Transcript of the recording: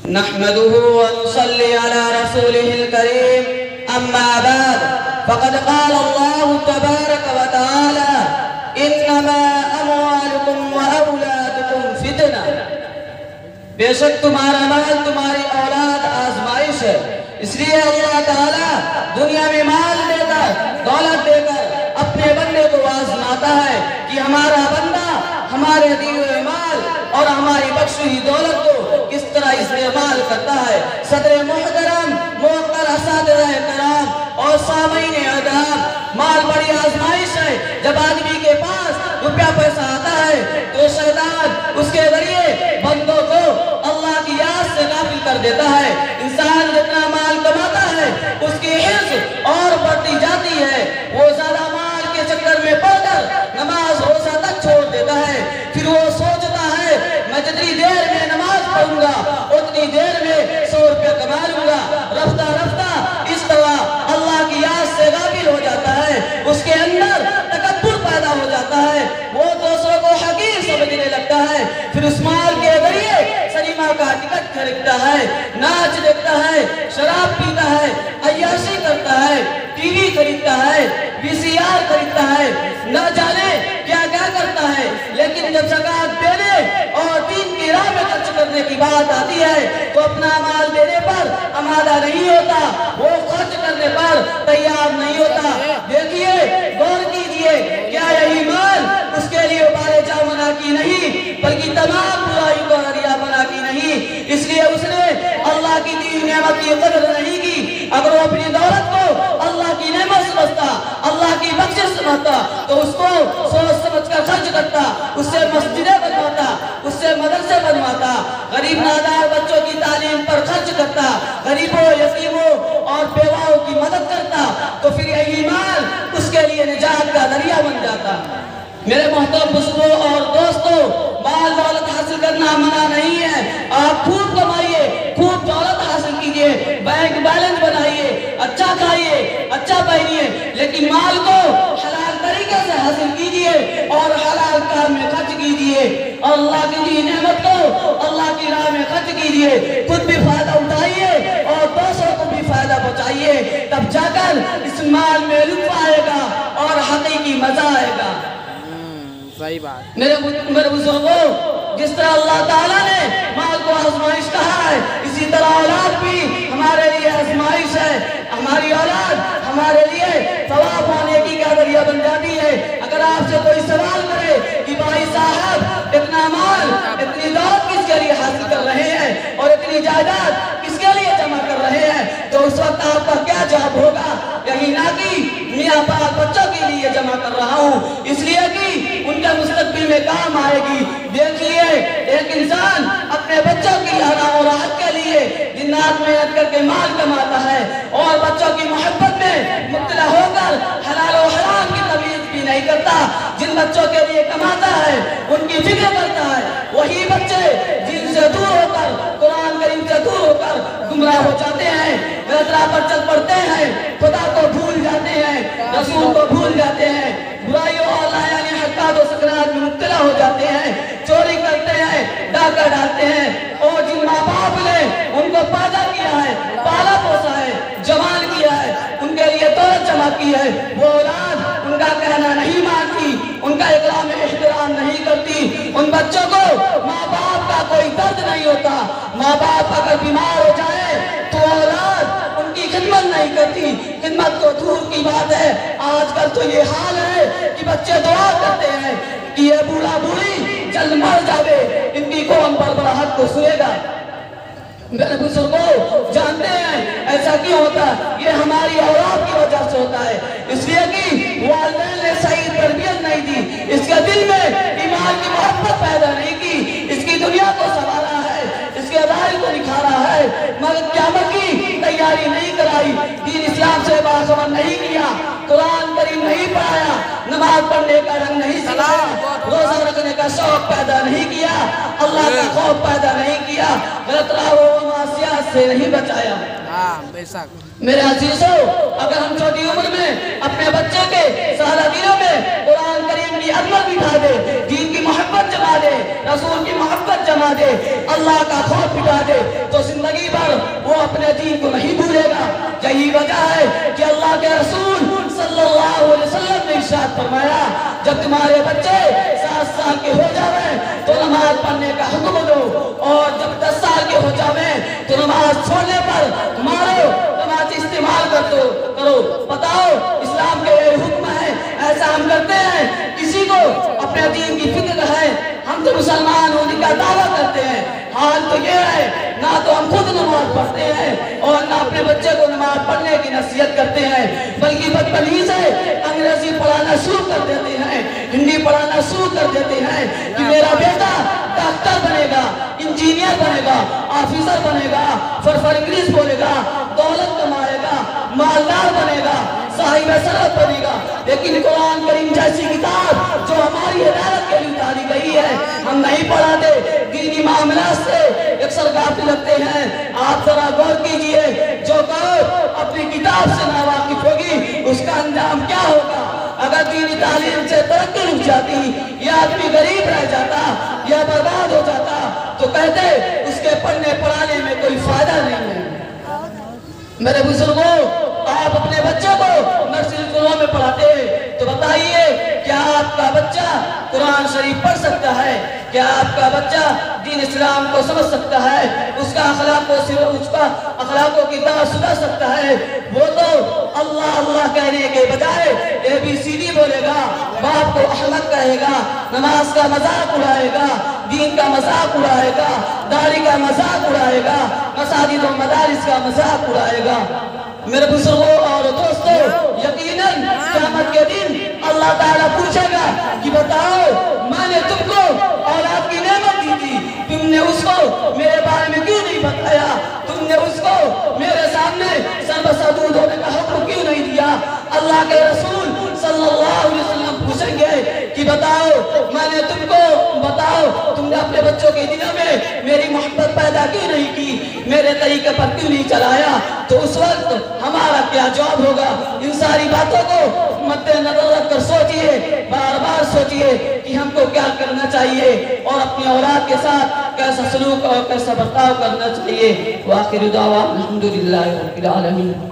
نحمده ونصلي على رسوله الكريم أما بعد فقد قال الله تبارك وتعالى إنما أموالكم وأولادكم فتنة بے شک تمہارا مال تمہاری اولاد آزمائش ہے. اس لیے اللہ تعالیٰ دنیا میں مال دے کر دولت دے کر اپنے بندے کو آزماتا ہے کہ ہمارا بندہ ہمارے دیے ہوئے مال اور ہماری بخشی ہوئی دولت کو کس طرح استعمال کرتا ہے. صدر محترم موقر اساتذہ کرام اور سامعین اعزاز، مال بڑی آزمائش ہے. جب آدمی کے پاس روپیہ پیسہ آتا ہے تو شیطان اس کے ذریعے بندوں کو اللہ کی یاد سے غافل کر دیتا ہے. انسان جتنا مال کماتا ہے اس کی حرص اور بڑھتی جاتی ہے. وہ زیادہ مال کے چکر میں پڑ کر نماز روزہ تک چھوڑ دیتا ہے. پھر وہ سوچتا ہے میں جتنی دیر میں نماز پڑھوں گا اتنی دیر میں 100 روپے کما لوں گا. رفتہ رفتہ اس طرح اللہ کی یاد سے غافل ہو جاتا ہے. اس کے اندر تکبر پیدا ہو جاتا ہے. وہ دوسروں کو حقیر سمجھنے لگتا ہے. پھر اس مال کے ذریعے سنیما کا ٹکٹ خریدتا ہے، ناچ دیکھتا ہے، شراب پیتا ہے، عیاشی کرتا ہے، ٹی وی خریدتا ہے، VCR خریدتا ہے، نہ جانے کیا کیا کرتا ہے. لیکن جب زکوٰۃ دینے اور دین کی راہ میں خرچ کرنے کی بات آتی ہے تو اپنا مال دینے پر آمادہ نہیں ہوتا، وہ خرچ کرنے پر تیار نہیں ہوتا. دیکھیے، غور کیجئے، کیا یہی مال اس کے لیے بال جا بنا کی نہیں بلکہ تمام برائی کو ذریعہ بنا کی نہیں. اس لیے اس نے اللہ کی دی نعمت کی قدر نہیں کی. اگر وہ اپنی دولت کو اللہ کی نعمت سمجھتا، اللہ کی بخشش سمجھتا تو اس کو سوچ سمجھ کر خرچ کرتا، اس سے مسجدیں بنواتا، اس سے مدرسے بنواتا، غریب نادار بچوں کی تعلیم پر خرچ کرتا، غریبوں، یتیموں اور بیواؤں کی مدد کرتا، تو پھر یہی مال اس کے لیے نجات کا ذریعہ بن جاتا. میرے محترم بزرگوں اور دوستوں، مال دولت حاصل کرنا منع نہیں ہے. آپ خوب کمائیے، خوب دولت حاصل کیجئے، بینک بیلنس بنائیے، اچھا کھائیے، اچھا پہنیے، لیکن مال کو حلال طریقے سے حاصل کیجئے اور حلال کام میں خرچ کیجئے. اللہ کی دی نعمت کو اللہ کی راہ میں خرچ کیجئے. خود بھی فائدہ اٹھائیے اور دوسروں کو بھی فائدہ پہنچائیے. تب جا کر اس مال میں لطف آئے گا اور حقیقی مزہ آئے گا. صحیح بات. میرے بزرگوں، جس طرح اللہ تعالیٰ نے مال کو آزمائش کہا ہے، اسی طرح اولاد بھی ہمارے لیے آزمائش ہے. ہماری اولاد ہمارے لیے ثواب پانے کی کا ذریعہ بن جاتی ہے. اگر آپ سے کوئی سوال کرے کہ بھائی صاحب اتنا مال اتنی دولت کس کے لیے حاصل کر رہے ہیں اور اتنی جائیداد کس کے لیے جمع کر رہے ہیں، تو اس وقت آپ کا کیا جواب ہوگا؟ یہی نہ کہ میاں باپ بچوں کے لیے جمع کر رہا ہوں اس لیے کہ ان کے مستقبل میں کام آئے گی. دیکھیے، ایک انسان اپنے بچوں کی آرام و راحت کے لیے دن رات محنت کر کے مال کماتا ہے اور بچوں کی محبت میں مبتلا ہو کر حلال و حرام کی تمیز بھی نہیں کرتا. جن بچوں کے لیے کماتا ہے ان کی فکر کرتا ہے، وہی بچے دین سے دور ہو کر، قرآن کریم سے دور ہو کر گمراہ ہو جاتے ہیں، غلط راہ پر چل پڑتے ہیں، خدا کو بھول جاتے ہیں، رسول کو بھول جاتے ہیں، برائیوں اور لایانی حرکات و سکنات میں مبتلا ہو جاتے ہیں، چوری کرتے ہیں، ڈاکہ ڈالتے ہیں. اور جن ماں باپ نے ان کو پیدا کیا ہے، پالا پوسا ہے، جوان کیا ہے، ان کے لیے دولت جمع کی ہے، وہ اولاد ان کا کہنا نہیں مانتی، ان کا اکرام احترام نہیں کرتی. ان بچوں کو ماں باپ کا کوئی درد نہیں ہوتا. ماں باپ اگر بیمار ہو جائے تو اولاد ان کی خدمت نہیں کرتی. خدمت تو دور کی بات ہے، آج کل تو یہ حال ہے کہ بچے دعا کرتے ہیں کہ یہ بوڑھا بوڑھی جلد مر جاوے، ان کی کون بڑبڑاہٹ کو سنے گا. میرے بزرگوں، جانتے ہیں ایسا کیوں ہوتا ہے؟ یہ ہماری اولاد کی وجہ سے ہوتا ہے. اس لیے کہ والدین نے صحیح تربیت نہیں دی، اس کے دل میں ایمان کی محبت پیدا نہیں کی، اس کی دنیا کو سنوارا ہے، اس کے ظاہر کو نکھارا ہے، مگر قیامت کی تیاری نہیں کرائی، دین اسلام سے باخبر نہیں کیا، قرآن کریم نہیں پڑھایا، نماز پڑھنے کا رنگ نہیں سکھایا، روزہ رکھنے کا شوق پیدا نہیں کیا، اللہ کا خوف پیدا نہیں کیا، غلط راہ و معصیت سے نہیں بچایا. بے شک. میرے عزیزوں، اگر ہم چھوٹی عمر میں اپنے بچے کے سالہ دنوں میں قرآن کریم کی عظمت بٹھا دے، دین کی محبت جما دے، رسول کی محبت جما دے، اللہ کا خوف بٹھا دے، تو تمہارے بچے 7 سال کے ہو جاویں تو نماز پڑھنے کا حکم دو، اور جب 10 سال کے ہو جاویں تو نماز چھوڑنے پر مارو، نماز استعمال کرو۔ بتاؤ اسلام کے حکم ہے، ایسا ہم کرتے ہیں؟ کسی کو اپنے دین کی فکر ہے؟ ہم تو مسلمان ہونے کا دعویٰ کرتے ہیں، حال تو یہ ہے نہ تو ہم خود نماز پڑھتے ہیں اور نہ اپنے بچے کو نماز پڑھنے کی نصیحت کرتے ہیں، بلکہ بدتمیزی سے انگریزی پڑھانا شروع کر دیتے ہیں، ہندی پڑھانا شروع کر دیتے ہیں کہ میرا بیٹا ڈاکٹر بنے گا، انجینئر بنے گا، آفیسر بنے گا، فرفر انگلش بولے گا، دولت کمائے گا، مالدار بنے گا، صاحب ثروت بنے گا۔ لیکن قرآن کریم جیسی کتاب جو ہماری ہدایت کے لیے اتاری گئی ہے ہم نہیں پڑھاتے، دینی معاملات سے اکثر غافل رکھتے ہیں۔ آپ ذرا غور کیجئے، جو قوم اپنی کتاب سے ناواقف ہوگی اس کا انجام کیا ہوگا؟ اگر دینی تعلیم سے ترقی رک جاتی، یا آدمی غریب رہ جاتا یا برباد ہو جاتا تو کہتے اس کے پڑھنے پڑھانے میں کوئی فائدہ نہیں ہے۔ میرے بزرگوں، آپ اپنے بچوں کو نرسری اسکولوں میں پڑھاتے ہیں تو بتائیے کیا آپ کا بچہ قرآن شریف پڑھ سکتا ہے؟ کیا آپ کا بچہ دین اسلام کو سمجھ سکتا ہے؟ اس کا اخلاق و کردار سدھر سکتا ہے؟ وہ تو اللہ اللہ کہنے کے بجائے ABCD بولے گا، باپ کو احمد کہے گا، نماز کا مذاق اڑائے گا، دین کا مذاق اڑائے گا، داڑھی کا مذاق اڑائے گا، مساجد و مدارس کا مذاق اڑائے گا۔ میرے بزرگوں اور دوستوں، یقیناً قیامت کے دن اللہ تعالیٰ پوچھے گا کہ بتاؤ میں نے تم کو اولاد کی نعمت دی تھی، تم نے اس کو میرے بارے میں کیوں نہیں بتایا؟ تم نے اس کو میرے سامنے سربسدود ہونے کا حکم کیوں نہیں دیا؟ اللہ کے رسول صلی اللہ علیہ وسلم پوچھیں گے کہ بتاؤ میں نے تم کو تم نے اپنے بچوں کے دلوں میں میری محبت پیدا کیوں نہیں کی، میرے طریقے پر کیوں نہیں چلایا؟ تو اس وقت ہمارا کیا جواب ہوگا؟ ان ساری باتوں کو مد نظر رکھ کر سوچئے، بار بار سوچئے کہ ہم کو کیا کرنا چاہیے اور اپنی اولاد کے ساتھ کیسا سلوک اور کیسا برتاؤ کرنا چاہیے۔ وآخر دعوانا الحمدللہ رب العالمین۔